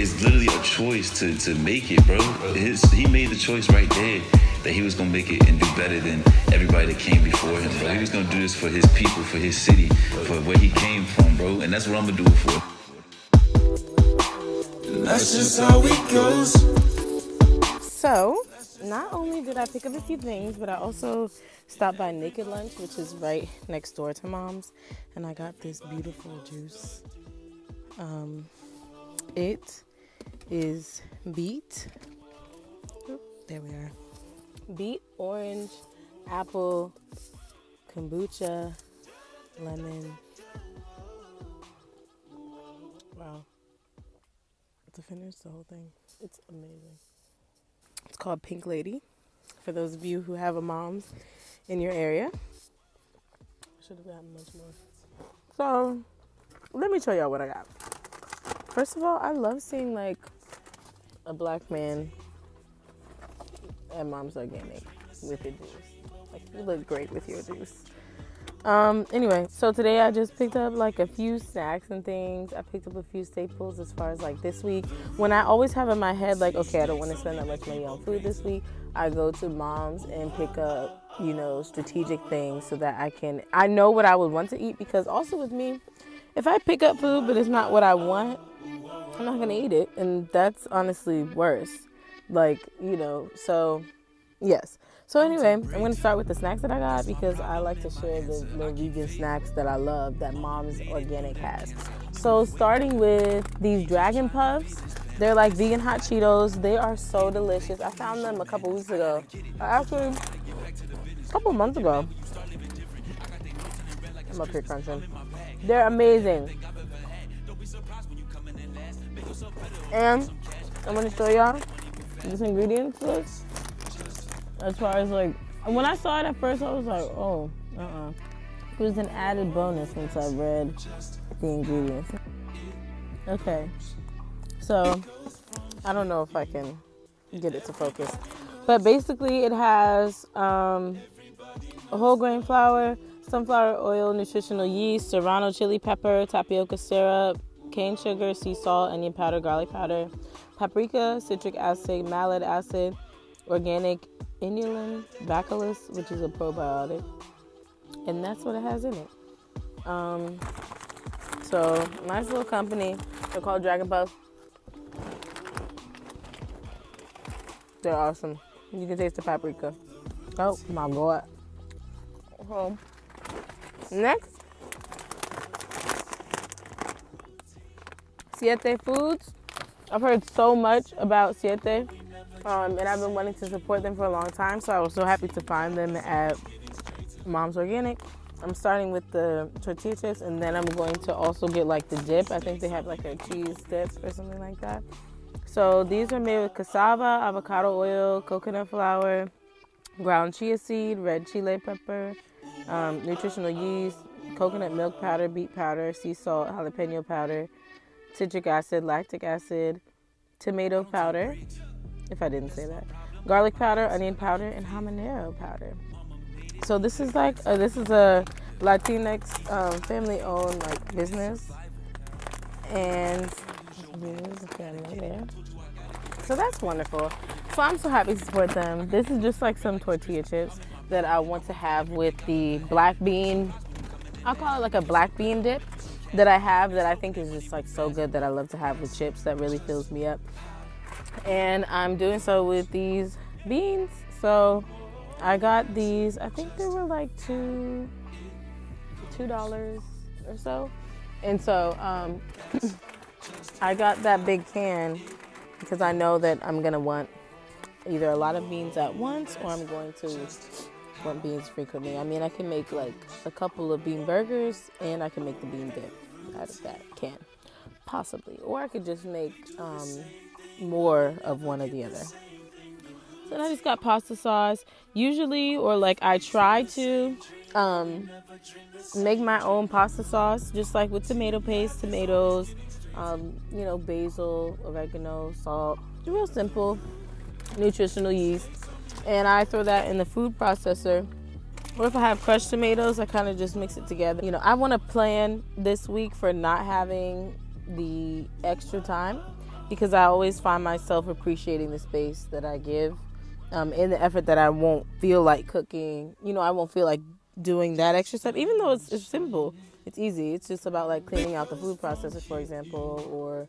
It's literally a choice to make it, bro. He made the choice right there that he was gonna make it and do better than everybody that came before him, bro. He was gonna do this for his people, for his city, for where he came from, bro. And that's what I'm gonna do it for. And that's just how it goes. So, not only did I pick up a few things, but I also stopped by Naked Lunch, which is right next door to Mom's, and I got this beautiful juice. It is beet. There we are. Beet, orange, apple, kombucha, lemon. Wow. To finish the whole thing, it's amazing. It's called Pink Lady, for those of you who have a Mom's in your area. Should have gotten much more. So, let me show y'all what I got. First of all, I love seeing like a black man at Mom's Organic with a juice. Like, you look great with your juice. Anyway, so today I just picked up like a few snacks and things. I picked up a few staples as far as like this week. When I always have in my head like, okay, I don't want to spend that much money on food this week, I go to Mom's and pick up, you know, strategic things so that I know what I would want to eat, because also with me, if I pick up food but it's not what I want, I'm not gonna eat it, and that's honestly worse. Like, you know, so yes. So anyway, I'm going to start with the snacks that I got, because I like to share the vegan snacks that I love that Mom's Organic has. So starting with these Dragon Puffs. They're like vegan hot Cheetos. They are so delicious. I found them a couple weeks ago. Actually, a couple months ago. I'm up here crunching. They're amazing. And I'm going to show y'all this ingredients list. As far as like, when I saw it at first, I was like, oh, It was an added bonus once I read the ingredients. Okay, so I don't know if I can get it to focus. But basically it has a whole grain flour, sunflower oil, nutritional yeast, serrano chili pepper, tapioca syrup, cane sugar, sea salt, onion powder, garlic powder, paprika, citric acid, malate acid, organic inulin, bacillus, which is a probiotic, and that's what it has in it. So nice little company. They're called Dragon Puffs. They're awesome. You can taste the paprika. Oh my god. Next, Siete Foods. I've heard so much about Siete. And I've been wanting to support them for a long time, so I was so happy to find them at Mom's Organic. I'm starting with the tortilla chips, and then I'm going to also get like the dip. I think they have like a cheese dip or something like that. So these are made with cassava, avocado oil, coconut flour, ground chia seed, red chile pepper, nutritional yeast, coconut milk powder, beet powder, sea salt, jalapeno powder, citric acid, lactic acid, tomato powder, if I didn't say that, garlic powder, onion powder, and habanero powder. So this is like a Latinx family-owned like business, and there's a family there. So that's wonderful. So I'm so happy to support them. This is just like some tortilla chips that I want to have with the black bean. I'll call it like a black bean dip that I have that I think is just like so good that I love to have with chips. That really fills me up. And I'm doing so with these beans. So I got these, I think they were like $2 or so. And so I got that big can because I know that I'm gonna want either a lot of beans at once, or I'm going to want beans frequently. I mean, I can make like a couple of bean burgers, and I can make the bean dip out of that can, possibly. Or I could just make more of one or the other. So I just got pasta sauce. Usually, or like I try to make my own pasta sauce, just like with tomato paste, tomatoes, basil, oregano, salt. It's real simple. Nutritional yeast. And I throw that in the food processor. Or if I have crushed tomatoes, I kind of just mix it together. You know, I want to plan this week for not having the extra time. because I always find myself appreciating the space that I give, in the effort that I won't feel like cooking. I won't feel like doing that extra step, even though it's simple. It's easy. It's just about like cleaning out the food processor, for example, or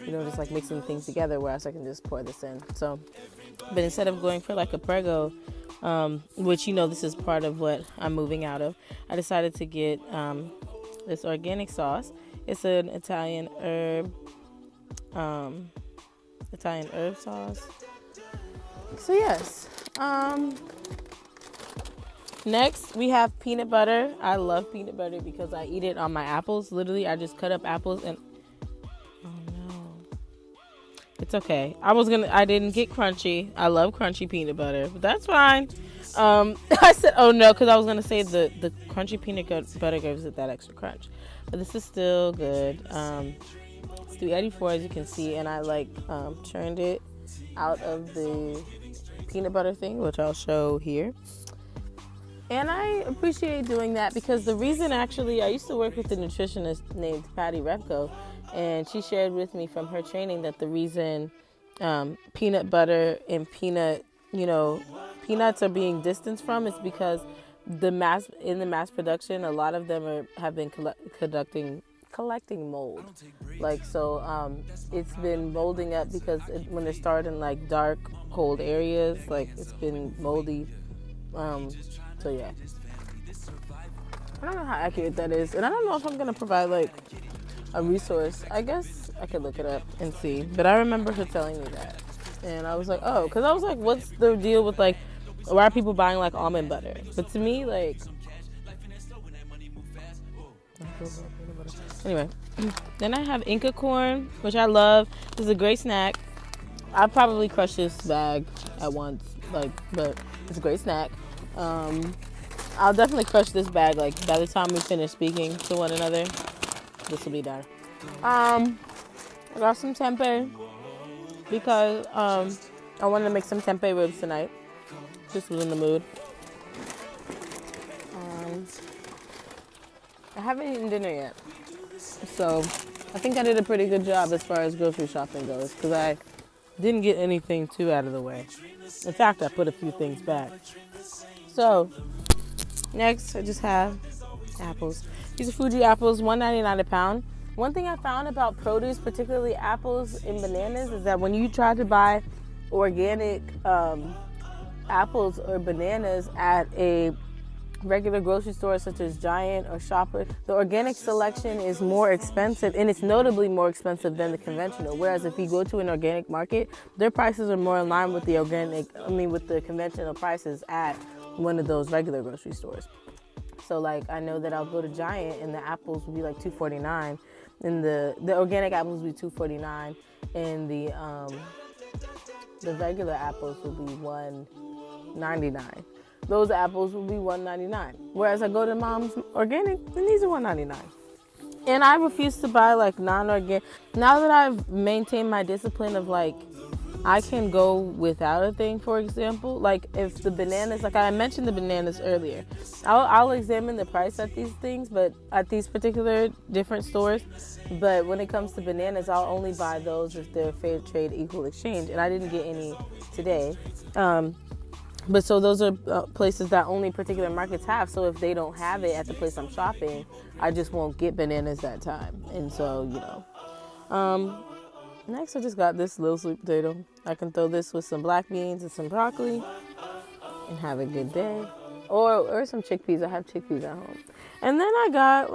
just like mixing things together, whereas I can just pour this in. So, but instead of going for like a prego, which this is part of what I'm moving out of, I decided to get this organic sauce. It's an Italian herb sauce. So yes. Next, we have peanut butter. I love peanut butter because I eat it on my apples. Literally, I just cut up apples and... Oh, no. It's okay. I didn't get crunchy. I love crunchy peanut butter, but that's fine. I said, oh, no, because I was going to say the crunchy peanut butter gives it that extra crunch. But this is still good. It's 384, as you can see, and I, churned it out of the peanut butter thing, which I'll show here. And I appreciate doing that because the reason, actually, I used to work with a nutritionist named Patty Repko, and she shared with me from her training that the reason peanut butter and peanuts are being distanced from is because in the mass production, a lot of them have been collecting mold. It's been molding up because when they're stored in dark, cold areas, it's been moldy. So yeah, I don't know how accurate that is, and I don't know if I'm gonna provide a resource. I guess I could look it up and see, but I remember her telling me that, and I was like, oh, because I was like, what's the deal with why are people buying almond butter? But to me, anyway, then I have Inca corn, which I love. This is a great snack. I'll probably crush this bag at once, but it's a great snack. I'll definitely crush this bag, by the time we finish speaking to one another, this will be done. I got some tempeh, because, I wanted to make some tempeh ribs tonight. Just was in the mood. I haven't eaten dinner yet, so I think I did a pretty good job as far as grocery shopping goes, because I didn't get anything too out of the way. In fact, I put a few things back. So, next I just have apples. These are Fuji apples, $1.99 a pound. One thing I found about produce, particularly apples and bananas, is that when you try to buy organic apples or bananas at a regular grocery store such as Giant or Shopper, the organic selection is more expensive, and it's notably more expensive than the conventional. Whereas if you go to an organic market, their prices are more in line with the conventional prices at one of those regular grocery stores. So I know that I'll go to Giant and the apples will be $2.49, and the organic apples will be $2.49, and the regular apples will be $1.99. Those apples will be $1.99. Whereas I go to Mom's Organic, and these are $1.99. And I refuse to buy non-organic. Now that I've maintained my discipline of I can go without a thing, for example. If the bananas, I mentioned the bananas earlier, I'll examine the price at these things, but at these particular different stores. But when it comes to bananas, I'll only buy those if they're fair trade equal exchange. And I didn't get any today. But so those are places that only particular markets have. So if they don't have it at the place I'm shopping, I just won't get bananas that time. And so, next I just got this little sweet potato. I can throw this with some black beans and some broccoli and have a good day. Or some chickpeas. I have chickpeas at home. And then I got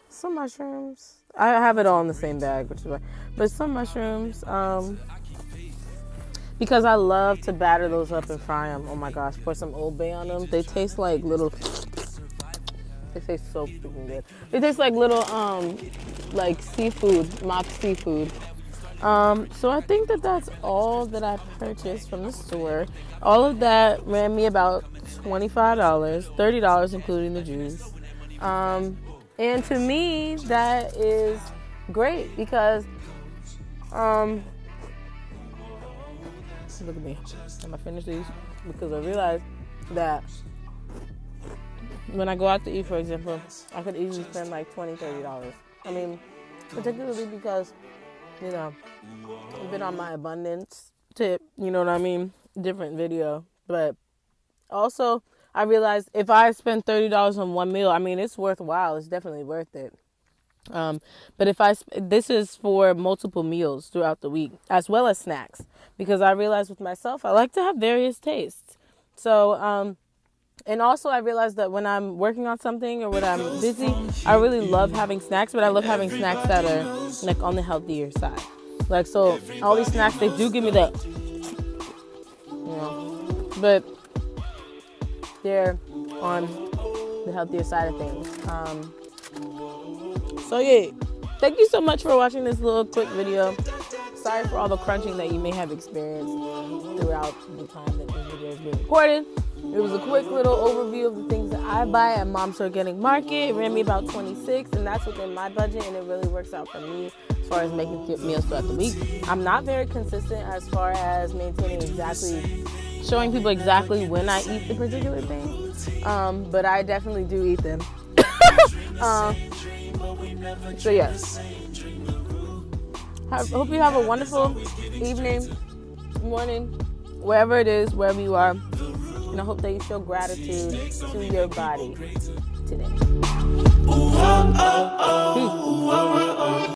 some mushrooms. I have it all in the same bag, which is why. But some mushrooms, because I love to batter those up and fry them. Oh my gosh, pour some Old Bay on them. They taste like little... They taste so freaking good. They taste like little, seafood, mock seafood. So I think that's all that I purchased from the store. All of that ran me about $25, $30 including the juice. And to me, that is great because, look at me. I'm gonna finish these because I realized that when I go out to eat, for example, I could easily spend $20, $30. I mean, particularly because you know, I've been on my abundance tip, you know what I mean? Different video. But also, I realized if I spend $30 on one meal, I mean, it's worthwhile. It's definitely worth it. But this is for multiple meals throughout the week, as well as snacks, because I realized with myself, I like to have various tastes. So, and also I realized that when I'm working on something or when I'm busy, I really love having snacks, but I love having snacks that are like on the healthier side. Like, so all these snacks, they do give me that, you know, but they're on the healthier side of things. So yeah, thank you so much for watching this little quick video. Sorry for all the crunching that you may have experienced throughout the time that this video is being recorded. It was a quick little overview of the things that I buy at Mom's Organic Market. It ran me about $26, and that's within my budget, and it really works out for me as far as making meals throughout the week. I'm not very consistent as far as showing people exactly when I eat the particular thing, but I definitely do eat them. So yes, hope you have a wonderful evening, morning, wherever it is, wherever you are. And I hope that you show gratitude to your body today.